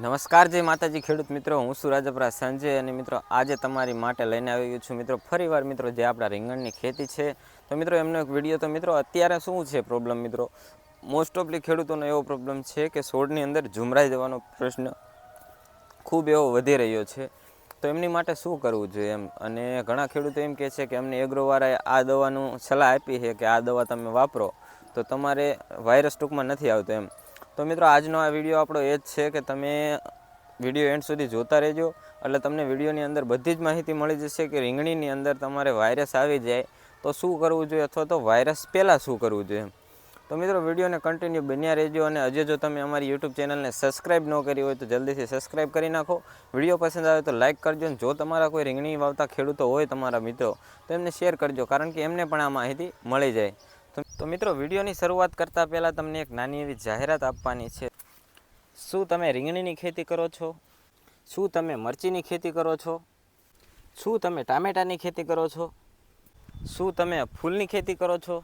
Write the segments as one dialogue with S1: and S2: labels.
S1: નમસ્કાર જય માતાજી ખેડૂત મિત્રો, હું છું રાજપરા સંજય અને મિત્રો આજે તમારી માટે લઈને આવી ગયો છું મિત્રો ફરીવાર મિત્રો જે આપણા રીંગણની ખેતી છે. તો મિત્રો એમનો એક વિડીયો. તો મિત્રો અત્યારે શું છે પ્રોબ્લેમ મિત્રો, મોસ્ટ ઓફલી ખેડૂતોનો એવો પ્રોબ્લેમ છે કે છોડની અંદર ઝુમરાઈ જવાનો પ્રશ્ન ખૂબ એવો વધી રહ્યો છે. તો એમની માટે શું કરવું જોઈએ એમ, અને ઘણા ખેડૂતો એમ કહે છે કે અમને એગ્રોવાળાએ આ દવાનું સલાહ આપી છે કે આ દવા તમે વાપરો તો તમારે વાયરસ ટૂંકમાં નથી આવતો એમ. તો મિત્રો આજનો આ વિડીયો આપણો એ જ છે કે તમે વિડીયો એન્ડ સુધી જોતા રહેજો, એટલે તમને વિડીયોની અંદર બધી જ માહિતી મળી જશે કે રીંગણીની અંદર તમારે વાયરસ આવી જાય તો શું કરવું જોઈએ, અથવા તો વાયરસ પહેલાં શું કરવું જોઈએ એમ. તો મિત્રો વિડીયોને કન્ટિન્યુ બન્યા રહેજો, અને હજી જો તમે અમારી યુટ્યુબ ચેનલને સબસ્ક્રાઈબ ન કરી હોય તો જલ્દીથી સબસ્ક્રાઈબ કરી નાખો. વિડીયો પસંદ આવે તો લાઇક કરજો, અને જો તમારા કોઈ રીંગણી વાવતા ખેડૂતો હોય તમારા મિત્રો તો એમને શેર કરજો, કારણ કે એમને પણ આ માહિતી મળી જાય. તો મિત્રો વિડીયોની શરૂઆત કરતાં પહેલાં તમને એક નાની એવી જાહેરાત આપવાની છે. શું તમે રીંગણીની ખેતી કરો છો? શું તમે મરચીની ખેતી કરો છો? શું તમે ટામેટાની ખેતી કરો છો? શું તમે ફૂલની ખેતી કરો છો?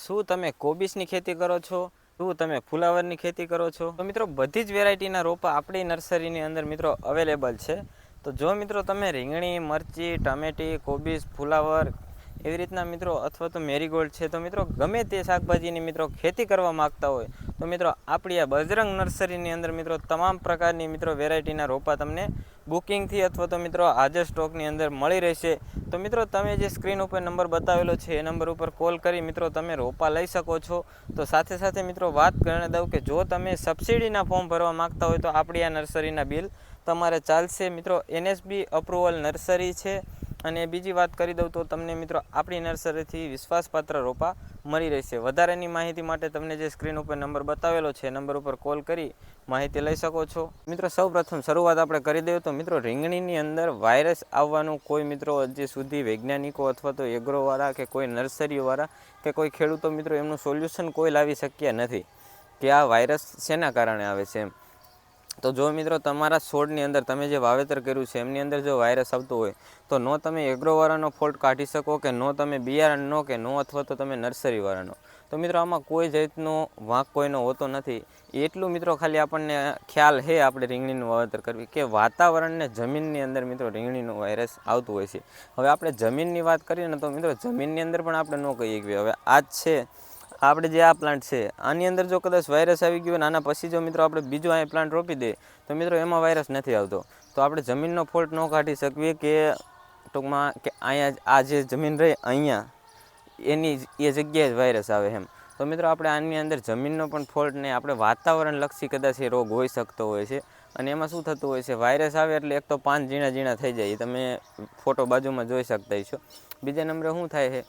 S1: શું તમે કોબીસની ખેતી કરો છો? શું તમે ફુલાવરની ખેતી કરો છો? તો મિત્રો બધી જ વેરાયટીના રોપા આપણી નર્સરીની અંદર મિત્રો અવેલેબલ છે. તો જો મિત્રો તમે રીંગણી, મરચી, ટામેટી, કોબીસ, ફુલાવર એવી રીતના મિત્રો, અથવા તો મેરીગોલ્ડ છે, તો મિત્રો ગમે તે શાકભાજીની મિત્રો ખેતી કરવા માગતા હોય તો મિત્રો આપણી આ બજરંગ નર્સરીની અંદર મિત્રો તમામ પ્રકારની મિત્રો વેરાયટીના રોપા તમને બુકિંગથી અથવા તો મિત્રો હાજર સ્ટોકની અંદર મળી રહેશે. તો મિત્રો તમે જે સ્ક્રીન ઉપર નંબર બતાવેલો છે એ નંબર ઉપર કોલ કરી મિત્રો તમે રોપા લઈ શકો છો. તો સાથે સાથે મિત્રો વાત કરી દઉં કે જો તમે સબસિડીના ફોર્મ ભરવા માગતા હોય તો આપણી આ નર્સરીના બિલ તમારે ચાલશે. મિત્રો NSB અપ્રુવલ નર્સરી છે. અને બીજી વાત કરી દઉં તો તમને મિત્રો આપણી નર્સરીથી વિશ્વાસપાત્ર રોપા મળી રહેશે. વધારેની માહિતી માટે તમને જે સ્ક્રીન ઉપર નંબર બતાવેલો છે એ નંબર ઉપર કોલ કરી માહિતી લઈ શકો છો. મિત્રો સૌપ્રથમ શરૂઆત આપણે કરી દઈએ તો મિત્રો રીંગણીની અંદર વાયરસ આવવાનું કોઈ મિત્રો હજી સુધી વૈજ્ઞાનિકો અથવા તો એગ્રોવાળા કે કોઈ નર્સરીવાળા કે કોઈ ખેડૂતો મિત્રો એમનું સોલ્યુશન કોઈ લાવી શક્યા નથી કે આ વાયરસ શેના કારણે આવે છે એમ. તો જો મિત્રો તમારા છોડની અંદર તમે જે વાવેતર કર્યું છે એમની અંદર જો વાયરસ આવતો હોય તો નો તમે એગ્રોવાળાનો ફોલ્ટ કાઢી શકો, કે નો તમે બિયારણનો, કે નો અથવા તો તમે નર્સરીવાળાનો. તો મિત્રો આમાં કોઈ જાતનો વાંક કોઈનો હોતો નથી. એટલું મિત્રો ખાલી આપણને ખ્યાલ છે આપણે રીંગણીનું વાવેતર કરવી કે વાતાવરણને જમીનની અંદર મિત્રો રીંગણીનું વાયરસ આવતું હોય છે. હવે આપણે જમીનની વાત કરીએ ને તો મિત્રો જમીનની અંદર પણ આપણે ન કહીએ કે હવે આ જ છે આપણે જે આ પ્લાન્ટ છે આની અંદર જો કદાચ વાયરસ આવી ગયો ને આના પછી જો મિત્રો આપણે બીજો અહીંયા પ્લાન્ટ રોપી દઈએ તો મિત્રો એમાં વાયરસ નથી આવતો. તો આપણે જમીનનો ફોલ્ટ ન કાઢી શકીએ કે ટૂંકમાં કે અહીંયા આ જે જમીન રહે અહીંયા એની એ જગ્યાએ જ વાયરસ આવે એમ. તો મિત્રો આપણે આની અંદર જમીનનો પણ ફોલ્ટ નહીં, આપણે વાતાવરણલક્ષી કદાચ એ રોગ હોઈ શકતો હોય છે. અને એમાં શું થતું હોય છે, વાયરસ આવે એટલે એક તો પાન ઝીણા ઝીણા થઈ જાય, તમે ફોટો બાજુમાં જોઈ શકતા છો. બીજા નંબરે શું થાય છે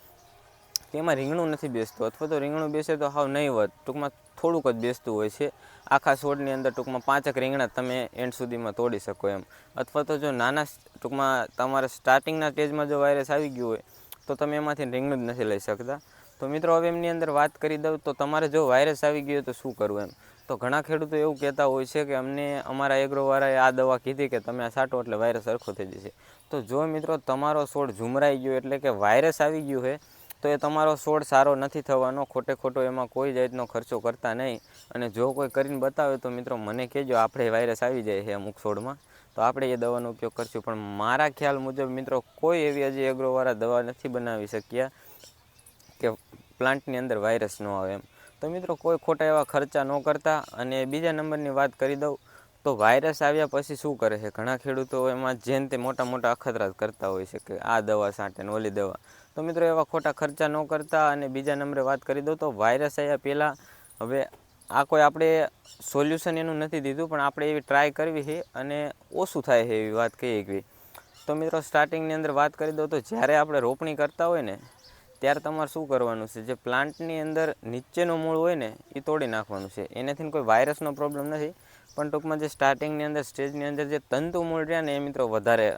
S1: કે એમાં રીંગણું નથી બેસતું, અથવા તો રીંગણું બેસે તો હાવ નહીંવત ટૂંકમાં થોડુંક જ બેસતું હોય છે. આખા છોડની અંદર ટૂંકમાં 5 રીંગણા તમે એન્ડ સુધીમાં તોડી શકો એમ. અથવા તો જો નાના ટૂંકમાં તમારે સ્ટાર્ટિંગના સ્ટેજમાં જો વાયરસ આવી ગયું હોય તો તમે એમાંથી રીંગણું જ નથી લઈ શકતા. તો મિત્રો હવે એમની અંદર વાત કરી દઉં તો તમારે જો વાયરસ આવી ગયો તો શું કરવું એમ. તો ઘણા ખેડૂતો એવું કહેતા હોય છે કે અમને અમારા એગ્રોવાળાએ આ દવા કીધી કે તમે આ છાંટો એટલે વાયરસ સરખો થઈ જશે. તો જો મિત્રો તમારો છોડ ઝુમરાઈ ગયો એટલે કે વાયરસ આવી ગયું છે તો એ તમારો છોડ સારો નથી થવાનો. ખોટે ખોટો એમાં કોઈ જાતનો ખર્ચો કરતા નહીં. અને જો કોઈ કરીને બતાવે તો મિત્રો મને કહેજો, આપણે વાયરસ આવી જાય છે અમુક છોડમાં તો આપણે એ દવાનો ઉપયોગ કરશું. પણ મારા ખ્યાલ મુજબ મિત્રો કોઈ એવી હજી એગ્રોવાળા દવા નથી બનાવી શક્યા કે પ્લાન્ટની અંદર વાયરસ ન આવે એમ. તો મિત્રો કોઈ ખોટા એવા ખર્ચા ન કરતા. અને બીજા નંબરની વાત કરી દઉં તો વાયરસ આવ્યા પછી શું કરે છે, ઘણા ખેડૂતો એમાં જેમ તે મોટા મોટા અખતરા કરતા હોય છે કે આ દવા છાંટે ને ઓલી દવા. તો મિત્રો એવા ખોટા ખર્ચા ન કરતા. અને બીજા નંબરે વાત કરી દઉં તો વાયરસ આવ્યા પહેલાં હવે આ કોઈ આપણે સોલ્યુશન એનું નથી દીધું, પણ આપણે એવી ટ્રાય કરવી છે અને ઓછું થાય છે એવી વાત કહીએ કે. તો મિત્રો સ્ટાર્ટિંગની અંદર વાત કરી દઉં તો જ્યારે આપણે રોપણી કરતા હોય ને ત્યારે તમારે શું કરવાનું છે, જે પ્લાન્ટની અંદર નીચેનું મૂળ હોય ને એ તોડી નાખવાનું છે. એનાથી કોઈ વાયરસનો પ્રોબ્લેમ નથી, પણ ટૂંકમાં જે સ્ટાર્ટિંગની અંદર સ્ટેજની અંદર જે તંતુ મૂળ રહ્યા ને એ મિત્રો વધારે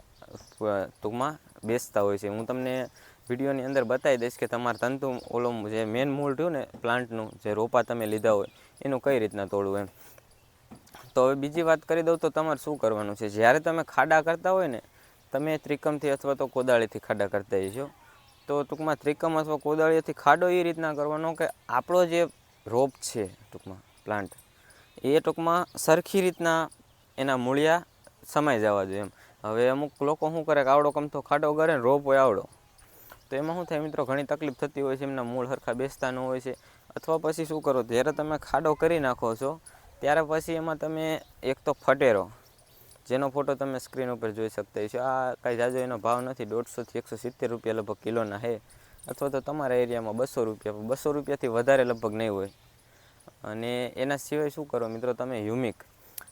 S1: ટૂંકમાં બેસતા હોય છે. હું તમને વિડીયોની અંદર બતાવી દઈશ કે તમારે તંતુ ઓલો જે મેન મૂળ રહ્યું ને પ્લાન્ટનું, જે રોપા તમે લીધા હોય એનું કઈ રીતના તોડવું એમ. તો હવે બીજી વાત કરી દઉં તો તમારે શું કરવાનું છે, જ્યારે તમે ખાડા કરતા હોય ને તમે ત્રિકમથી અથવા તો કોદાળીથી ખાડા કરતા હશો. તો ટૂંકમાં ત્રિકમ અથવા કોદાળીથી ખાડો એ રીતના કરવાનો કે આપણો જે રોપ છે ટૂંકમાં પ્લાન્ટ એ ટૂંકમાં સરખી રીતના એના મૂળિયા સમાઈ જવા જોઈએ એમ. હવે અમુક લોકો શું કરે કે આવડો કમથો ખાડો કરે ને રોપ હોય આવડો, તો એમાં શું થાય મિત્રો, ઘણી તકલીફ થતી હોય છે, એમના મૂળ સરખા બેસતા ન હોય છે. અથવા પછી શું કરો, જ્યારે તમે ખાડો કરી નાખો છો ત્યારે પછી એમાં તમે એક તો ફટેરો, જેનો ફોટો તમે સ્ક્રીન ઉપર જોઈ શકતા છો, આ કાંઈ જાજો એનો ભાવ નથી, 150 થી 170 રૂપિયા લગભગ કિલોના છે, અથવા તો તમારા એરિયામાં 200 રૂપિયાથી વધારે લગભગ નહીં હોય. અને એના સિવાય શું કરો મિત્રો, તમે હ્યુમિક,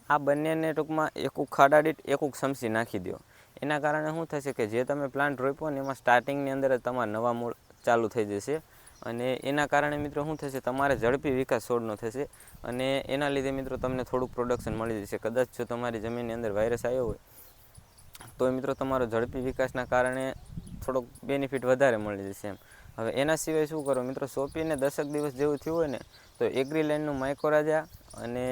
S1: આ બંનેને ટૂંકમાં એકું ખાડા દીઠ એકું સમસી નાખી દો. એના કારણે શું થશે કે જે તમે પ્લાન્ટ રોપ્યો ને એમાં સ્ટાર્ટિંગની અંદર જ તમારા નવા મૂળ ચાલુ થઈ જશે. અને એના કારણે મિત્રો શું થશે, તમારે ઝડપી વિકાસ છોડનો થશે. અને એના લીધે મિત્રો તમને થોડુંક પ્રોડક્શન મળી જશે. કદાચ જો તમારી જમીનની અંદર વાયરસ આવ્યો હોય તો મિત્રો તમારો ઝડપી વિકાસના કારણે થોડોક બેનિફિટ વધારે મળી જશે એમ. હવે એના સિવાય શું કરો મિત્રો, સોંપીને 10 દિવસ જેવું થયું હોય ને તો એગ્રીલેન્ડનું માઇકોરાજા અને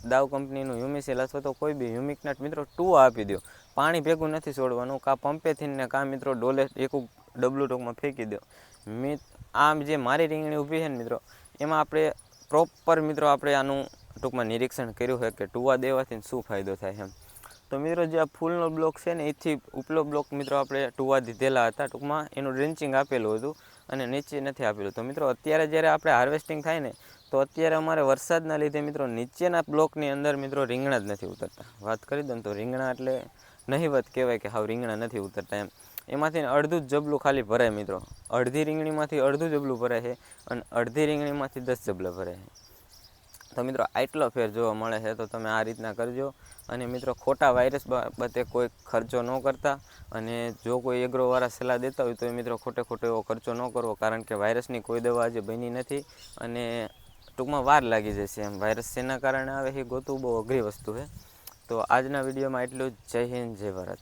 S1: દાવ કંપનીનું હ્યુમિસિલ અથવા તો કોઈ બી હ્યુમિકનાટ મિત્રો 2 આપી દો. પાણી ભેગું નથી છોડવાનું, કાં પંપેથી ને કાં મિત્રો ડોલે એક ડબલું ટોકમાં ફેંકી દો. આમ જે મારી રીંગણી ઊભી છે ને મિત્રો, એમાં આપણે પ્રોપર મિત્રો આપણે આનું ટૂંકમાં નિરીક્ષણ કર્યું છે કે ટુવા દેવાથી શું ફાયદો થાય એમ. તો મિત્રો જે આ ફૂલનો બ્લોક છે ને એથી ઉપલો બ્લોક મિત્રો આપણે ટુવા દીધેલા હતા, ટૂંકમાં એનું ડ્રેન્ચિંગ આપેલું હતું અને નીચે નથી આપેલું. તો મિત્રો અત્યારે જ્યારે આપણે હાર્વેસ્ટિંગ થાય ને તો અત્યારે અમારે વરસાદના લીધે મિત્રો નીચેના બ્લોકની અંદર મિત્રો રીંગણા જ નથી ઉતરતા. વાત કરી દો ને તો રીંગણા એટલે નહીવત કહેવાય કે હાવ રીંગણા નથી ઉતરતા એમ. એમાંથી અડધું જ જબલું ખાલી ભરાય મિત્રો, અડધી રીંગણીમાંથી અડધું જબલું ભરાય છે અને અડધી રીંગણીમાંથી 10 જબલા ભરાય છે. તો મિત્રો આટલો ફેર જોવા મળે છે, તો તમે આ રીતના કરજો. અને મિત્રો ખોટા વાયરસ બાબતે કોઈ ખર્ચો ન કરતા, અને જો કોઈ એગ્રોવાળા સલાહ દેતા હોય તો એ મિત્રો ખોટો એવો ખર્ચો ન કરવો, કારણ કે વાયરસની કોઈ દવા આજે બની નથી અને ટૂંકમાં વાર લાગી જશે એમ. વાયરસ શેના કારણે આવે એ ગોતવું બહુ અઘરી વસ્તુ છે. તો આજના વિડીયોમાં એટલું જ. જય હિન્દ, જય ભારત.